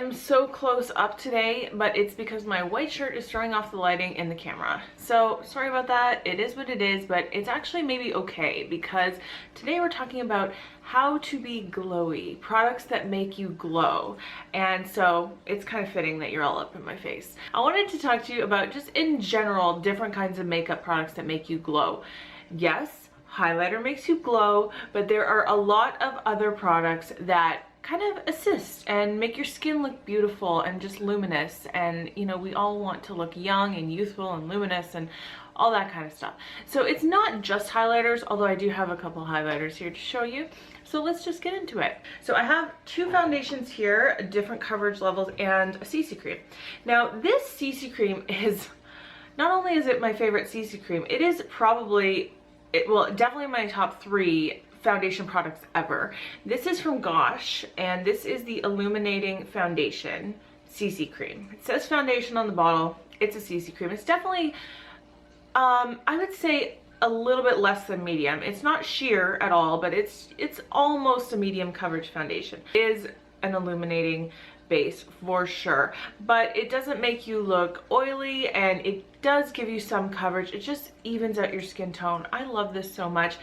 am so close up today, but it's because my white shirt is throwing off the lighting in the camera. So sorry about that. It is what it is, but it's actually maybe okay because today we're talking about how to be glowy, products that make you glow. And so it's kind of fitting that you're all up in my face. I wanted to talk to you about just in general different kinds of makeup products that make you glow. Yes, highlighter makes you glow, but there are a lot of other products that kind of assist and make your skin look beautiful and just luminous. And you know, we all want to look young and youthful and luminous and all that kind of stuff. So it's not just highlighters, although I do have a couple highlighters here to show you. So let's just get into it. So I have two foundations here, different coverage levels, and a CC cream. Now this CC cream is, not only is it my favorite CC cream, it is probably, definitely my top 3 foundation products ever. This is from Gosh, and this is the Illuminating Foundation CC cream. It says foundation on the bottle. It's a CC cream. It's definitely, I would say a little bit less than medium. It's not sheer at all, but it's almost a medium coverage foundation. It is an illuminating base for sure, but it doesn't make you look oily, and it does give you some coverage. It just evens out your skin tone. I love this so much.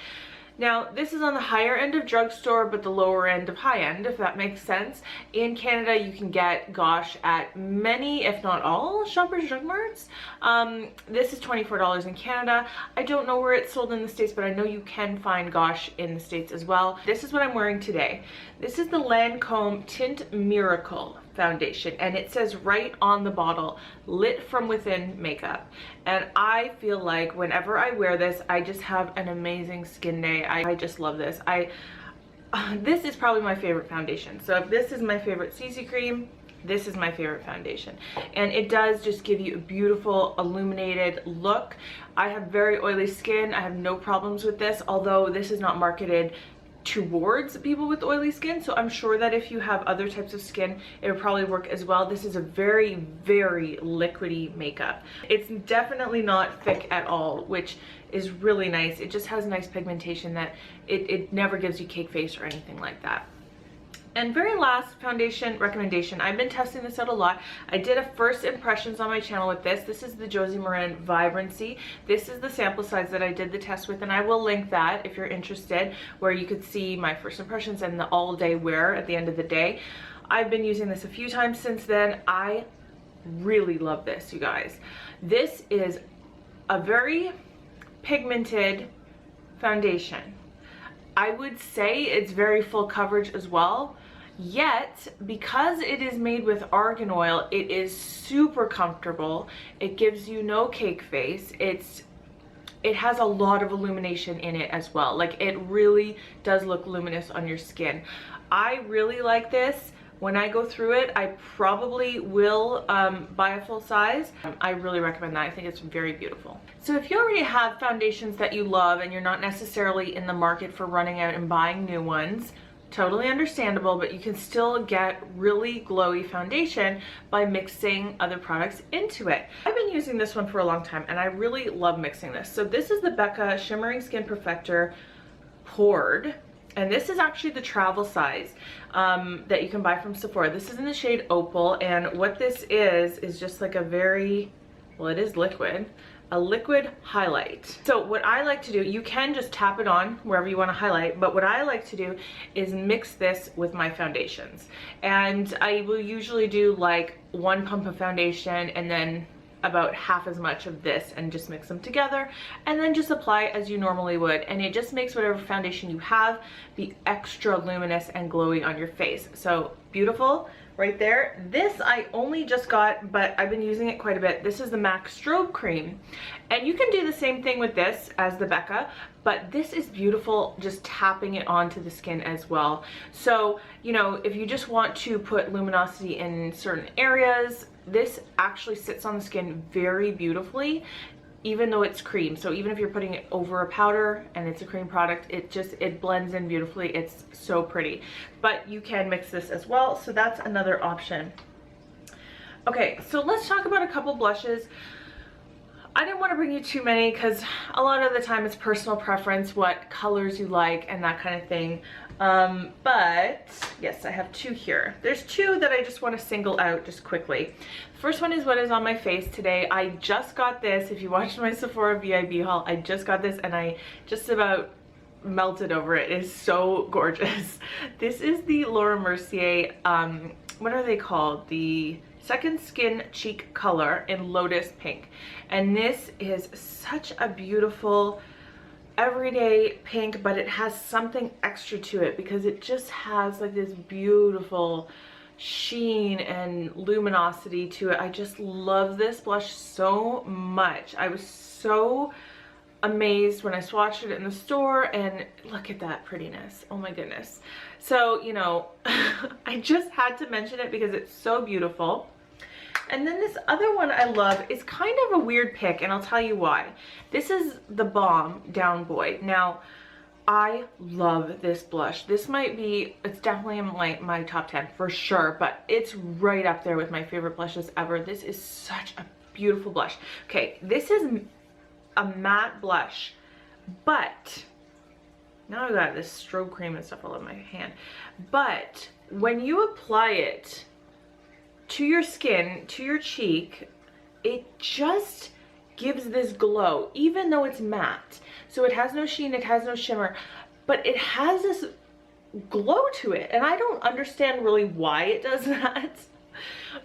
Now, this is on the higher end of drugstore, but the lower end of high end, if that makes sense. In Canada, you can get Gosh at many, if not all, Shoppers Drug Marts. This is $24 in Canada. I don't know where it's sold in the States, but I know you can find Gosh in the States as well. This is what I'm wearing today. This is the Lancome Tint Miracle foundation, and it says right on the bottle, lit from within makeup. And I feel like whenever I wear this, I just have an amazing skin day. I just love this. This is probably my favorite foundation. So if this is my favorite CC cream, this is my favorite foundation. And it does just give you a beautiful illuminated look. I have very oily skin. I have no problems with this, although this is not marketed towards people with oily skin, so I'm sure that if you have other types of skin, it would probably work as well. This is a very, very liquidy makeup. It's definitely not thick at all, which is really nice. It just has nice pigmentation that it never gives you cake face or anything like that. And very last foundation recommendation, I've been testing this out a lot. I did a first impressions on my channel with this. This is the Josie Maran Vibrancy. This is the sample size that I did the test with, and I will link that if you're interested, where you could see my first impressions and the all day wear at the end of the day. I've been using this a few times since then. I really love this, you guys. This is a very pigmented foundation. I would say it's very full coverage as well, yet because it is made with argan oil, it is super comfortable. It gives you no cake face. It has a lot of illumination in it as well. Like, it really does look luminous on your skin. I really like this. When I go through it, I probably will buy a full size. I really recommend that. I think it's very beautiful. So if you already have foundations that you love and you're not necessarily in the market for running out and buying new ones, totally understandable, but you can still get really glowy foundation by mixing other products into it. I've been using this one for a long time, and I really love mixing this. So this is the Becca Shimmering Skin Perfector Poured. And this is actually the travel size that you can buy from Sephora. This is in the shade Opal, and what this is just like a very, well, it is liquid, a liquid highlight. So what I like to do, you can just tap it on wherever you want to highlight, but what I like to do is mix this with my foundations. And I will usually do like 1 pump of foundation and then about half as much of this, and just mix them together and then just apply as you normally would, and it just makes whatever foundation you have be extra luminous and glowy on your face. So beautiful right there. This I only just got, but I've been using it quite a bit. This is the MAC Strobe Cream, and you can do the same thing with this as the Becca, but this is beautiful just tapping it onto the skin as well. So, you know, if you just want to put luminosity in certain areas, this actually sits on the skin very beautifully, even though it's cream. So even if you're putting it over a powder and it's a cream product, it blends in beautifully. It's so pretty. But you can mix this as well, so that's another option. Okay, so let's talk about a couple blushes. I didn't want to bring you too many because a lot of the time it's personal preference, what colors you like and that kind of thing. But yes, I have 2 here. There's 2 that I just want to single out just quickly. The first one is what is on my face today. I just got this. If you watched my Sephora VIB haul, I just got this and I just about melted over it. It is so gorgeous. This is the Laura Mercier, what are they called? The Second Skin Cheek Color in Lotus Pink. And this is such a beautiful everyday pink, but it has something extra to it because it just has like this beautiful sheen and luminosity to it. I just love this blush so much. I was so amazed when I swatched it in the store, and look at that prettiness. Oh my goodness. So, you know, I just had to mention it because it's so beautiful. And then this other one I love is kind of a weird pick, and I'll tell you why. This is the Balm Down Boy. Now, I love this blush. This might be, it's definitely in my top 10 for sure, but it's right up there with my favorite blushes ever. This is such a beautiful blush. Okay, this is a matte blush, but now I got this Strobe Cream and stuff all over my hand. But when you apply it to your skin, to your cheek, it just gives this glow, even though it's matte. So it has no sheen, it has no shimmer, but it has this glow to it, and I don't understand really why it does that.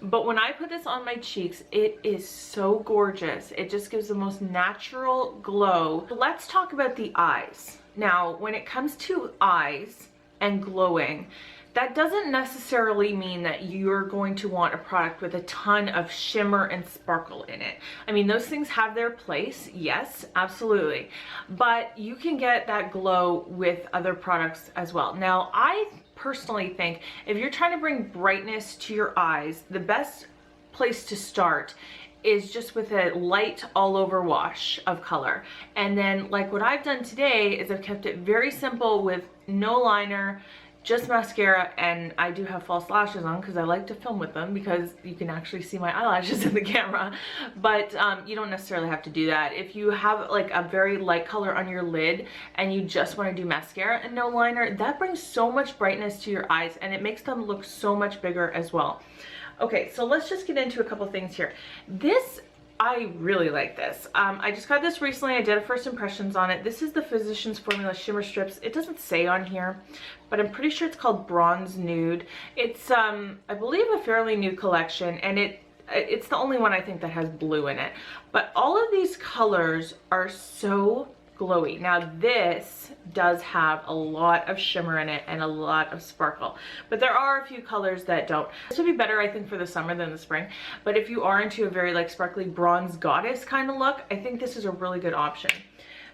But when I put this on my cheeks, it is so gorgeous. It just gives the most natural glow. Let's talk about the eyes. Now, when it comes to eyes and glowing, that doesn't necessarily mean that you're going to want a product with a ton of shimmer and sparkle in it. I mean, those things have their place, yes, absolutely. But you can get that glow with other products as well. Now, I personally think if you're trying to bring brightness to your eyes, the best place to start is just with a light all over wash of color. And then like what I've done today is I've kept it very simple with no liner, just mascara, and I do have false lashes on because I like to film with them because you can actually see my eyelashes in the camera. But you don't necessarily have to do that. If you have like a very light color on your lid and you just want to do mascara and no liner, that brings so much brightness to your eyes and it makes them look so much bigger as well. Okay, so let's just get into a couple things here. This, I really like this. I just got this recently. I did a first impressions on it. This is the Physicians Formula Shimmer Strips. It doesn't say on here, but I'm pretty sure it's called Bronze Nude. It's, I believe, a fairly new collection, and it's the only one I think that has blue in it. But all of these colors are so glowy. Now this does have a lot of shimmer in it and a lot of sparkle, but there are a few colors that don't. This would be better, I think, for the summer than the spring, but if you are into a very like sparkly bronze goddess kind of look, I think this is a really good option.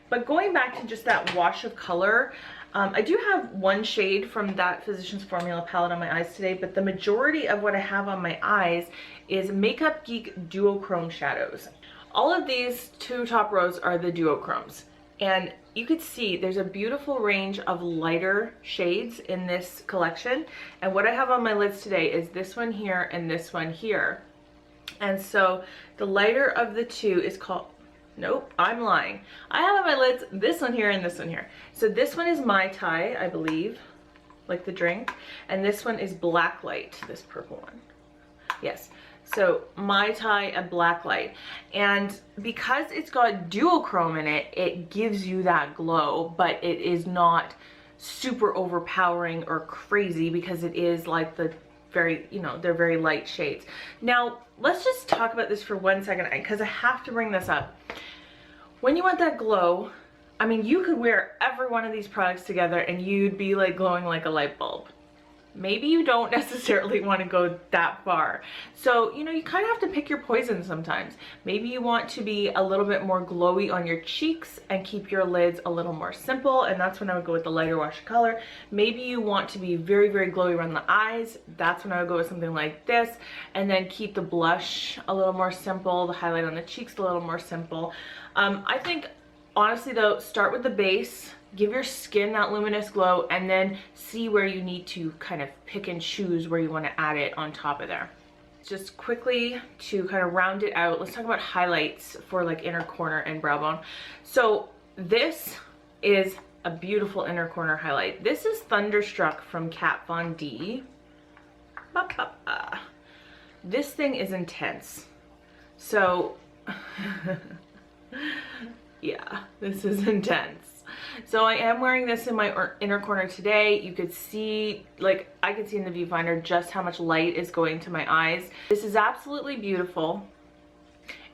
But going back to just that wash of color, I do have one shade from that Physicians Formula palette on my eyes today, but the majority of what I have on my eyes is Makeup Geek Duochrome shadows. All of these 2 top rows are the Duochromes. And you could see there's a beautiful range of lighter shades in this collection. And what I have on my lids today is this one here and this one here. And so the lighter of the 2 is called, nope, I'm lying. I have on my lids this one here and this one here. So this one is Mai Tai, I believe, like the drink. And this one is Blacklight, this purple one. Yes. So Mai Tai and Blacklight, and because it's got duochrome in it, it gives you that glow, but it is not super overpowering or crazy because it is like the very, you know, they're very light shades. Now let's just talk about this for 1 second because I have to bring this up. When you want that glow, I mean, you could wear every one of these products together and you'd be like glowing like a light bulb. Maybe you don't necessarily want to go that far. So, you know, you kind of have to pick your poison sometimes. Maybe you want to be a little bit more glowy on your cheeks and keep your lids a little more simple, and that's when I would go with the lighter wash of color. Maybe you want to be very, very glowy around the eyes. That's when I would go with something like this, and then keep the blush a little more simple, the highlight on the cheeks a little more simple. I think, honestly though, start with the base. Give your skin that luminous glow and then see where you need to kind of pick and choose where you want to add it on top of there. just quickly to kind of round it out, let's talk about highlights for like inner corner and brow bone. So this is a beautiful inner corner highlight. This is Thunderstruck from Kat Von D. This thing is intense. So yeah, this is intense. So I am wearing this in my inner corner today. You could see, like, I could see in the viewfinder just how much light is going to my eyes. This is absolutely beautiful.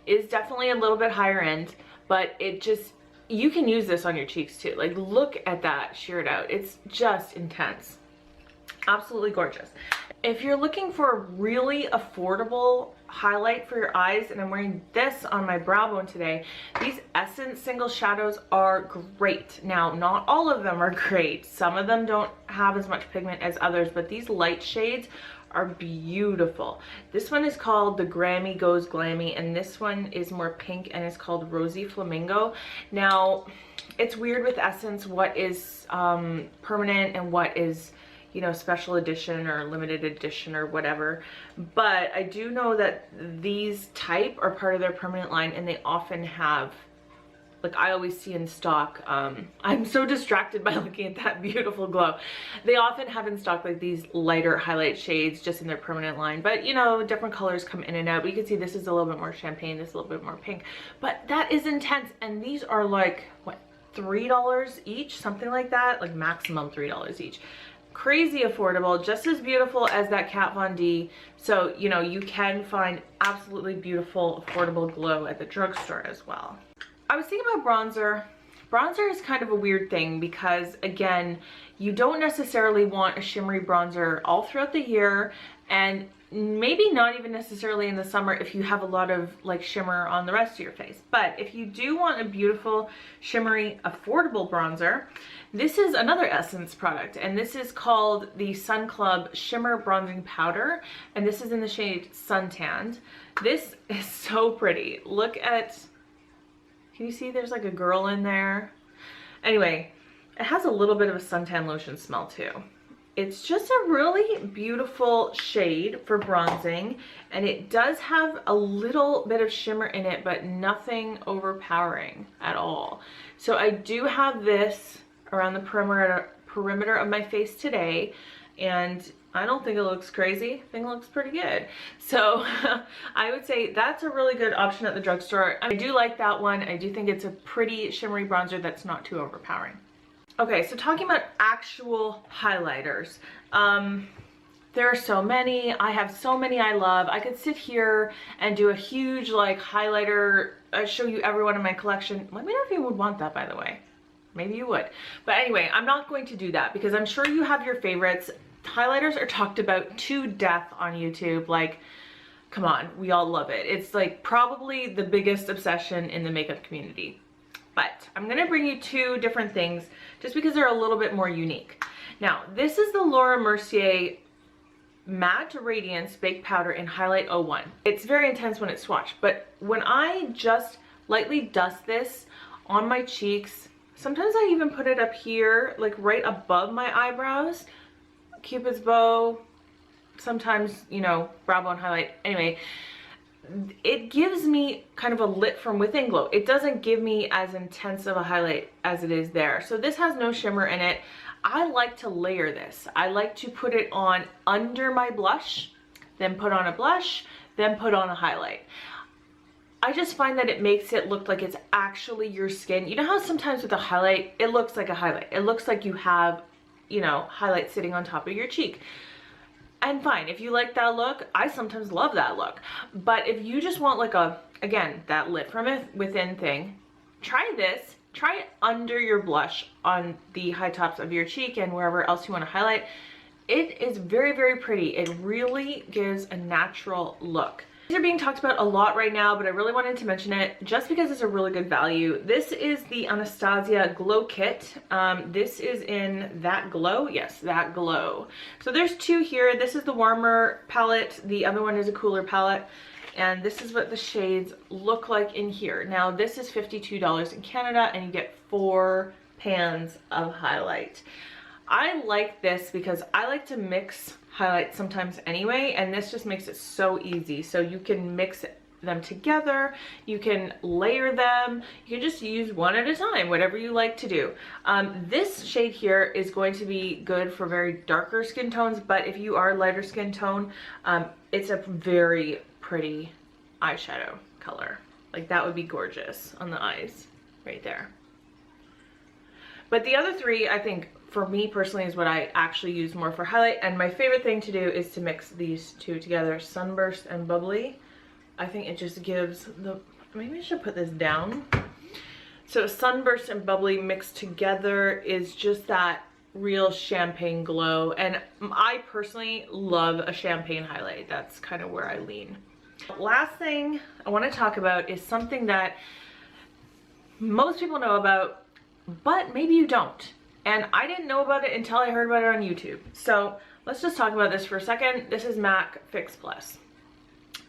It's definitely a little bit higher end, but it just, you can use this on your cheeks too. Like, look at that sheared out. It's just intense. Absolutely gorgeous. If you're looking for a really affordable highlight for your eyes, and I'm wearing this on my brow bone today, these Essence single shadows are great. Now, not all of them are great. Some of them don't have as much pigment as others, but these light shades are beautiful. This one is called the Grammy Goes Glammy, and this one is more pink and is called Rosie Flamingo. Now, it's weird with Essence what is permanent and what is, you know, special edition or limited edition or whatever. But I do know that these type are part of their permanent line, and they often have, like, I always see in stock, I'm so distracted by looking at that beautiful glow. They often have in stock like these lighter highlight shades just in their permanent line, but you know, different colors come in and out. But you can see this is a little bit more champagne, this is a little bit more pink, but that is intense. And these are like, what, $3 each, something like that, like maximum $3 each. Crazy affordable, just as beautiful as that Kat Von D. So, you know, you can find absolutely beautiful, affordable glow at the drugstore as well. I was thinking about bronzer. Bronzer is kind of a weird thing because, again, you don't necessarily want a shimmery bronzer all throughout the year, and maybe not even necessarily in the summer if you have a lot of like shimmer on the rest of your face. But if you do want a beautiful, shimmery, affordable bronzer, this is another Essence product, and this is called the Sun Club Shimmer Bronzing Powder, and this is in the shade Suntanned. This is so pretty. Look at, can you see there's like a girl in there? Anyway, it has a little bit of a suntan lotion smell too. It's just a really beautiful shade for bronzing, and it does have a little bit of shimmer in it, but nothing overpowering at all. So I do have this around the perimeter of my face today, and I don't think it looks crazy. I think it looks pretty good. So I would say that's a really good option at the drugstore. I do like that one. I do think it's a pretty shimmery bronzer that's not too overpowering. Okay, so talking about actual highlighters. There are so many. I have so many I love. I could sit here and do a huge like highlighter, show you every one in my collection. Let me know if you would want that, by the way. Maybe you would. But anyway, I'm not going to do that because I'm sure you have your favorites. Highlighters are talked about to death on YouTube. Like, come on, we all love it. It's like probably the biggest obsession in the makeup community. But I'm gonna bring you two different things just because they're a little bit more unique. Now, this is the Laura Mercier Matte Radiance Baked Powder in Highlight 01. It's very intense when it's swatched, but when I just lightly dust this on my cheeks, sometimes I even put it up here, like right above my eyebrows, Cupid's bow, sometimes, you know, brow bone highlight. Anyway, it gives me kind of a lit from within glow. It doesn't give me as intense of a highlight as it is there. So this has no shimmer in it. I like to layer this. I like to put it on under my blush, then put on a blush, then put on a highlight. I just find that it makes it look like it's actually your skin. You know how sometimes with a highlight, it looks like a highlight. It looks like you have, you know, highlight sitting on top of your cheek. And fine, if you like that look, I sometimes love that look. But if you just want like a, again, that lit from within thing, try this. Try it under your blush on the high tops of your cheek and wherever else you want to highlight. It is very, very pretty. It really gives a natural look. These are being talked about a lot right now, but I really wanted to mention it just because it's a really good value. This is the Anastasia Glow Kit. This is in That Glow. Yes, That Glow. So there's two here. This is the warmer palette. The other one is a cooler palette. And this is what the shades look like in here. Now, this is $52 in Canada, and you get 4 pans of highlight. I like this because I like to mix highlights sometimes anyway, and this just makes it so easy. So you can mix them together, you can layer them, you can just use one at a time, whatever you like to do. This shade here is going to be good for very darker skin tones, but if you are lighter skin tone, it's a very pretty eyeshadow color. Like that would be gorgeous on the eyes right there. But the other three, I think for me personally, is what I actually use more for highlight, and my favorite thing to do is to mix these two together, Sunburst and Bubbly. I think it just gives the, maybe I should put this down. So Sunburst and Bubbly mixed together is just that real champagne glow, and I personally love a champagne highlight. That's kind of where I lean. Last thing I want to talk about is something that most people know about, but maybe you don't. And I didn't know about it until I heard about it on YouTube. So let's just talk about this for a second. This is MAC Fix Plus.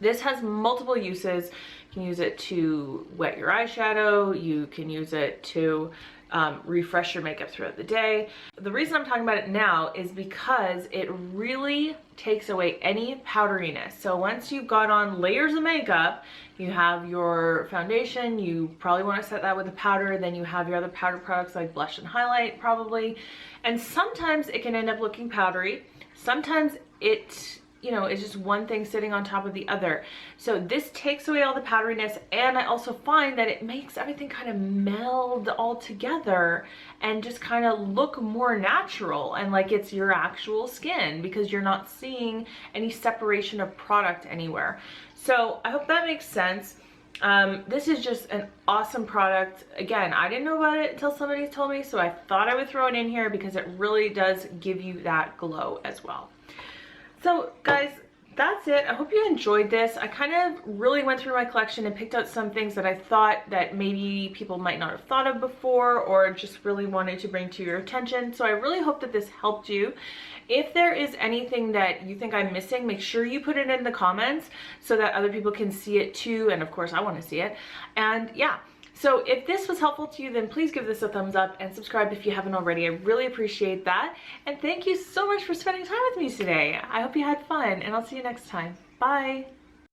This has multiple uses. You can use it to wet your eyeshadow. You can use it to refresh your makeup throughout the day. The reason I'm talking about it now is because it really takes away any powderiness. So once you've got on layers of makeup, you have your foundation, you probably want to set that with a powder, then you have your other powder products like blush and highlight probably. And sometimes it can end up looking powdery. Sometimes it, you know, it's just one thing sitting on top of the other. So this takes away all the powderiness, and I also find that it makes everything kind of meld all together and just kind of look more natural and like it's your actual skin, because you're not seeing any separation of product anywhere. So I hope that makes sense. This is just an awesome product. Again, I didn't know about it until somebody told me, so I thought I would throw it in here because it really does give you that glow as well. So guys, that's it. I hope you enjoyed this. I kind of really went through my collection and picked out some things that I thought that maybe people might not have thought of before, or just really wanted to bring to your attention. So I really hope that this helped you. If there is anything that you think I'm missing, make sure you put it in the comments so that other people can see it too. And of course I want to see it. And yeah. So if this was helpful to you, then please give this a thumbs up and subscribe if you haven't already. I really appreciate that. And thank you so much for spending time with me today. I hope you had fun, and I'll see you next time. Bye.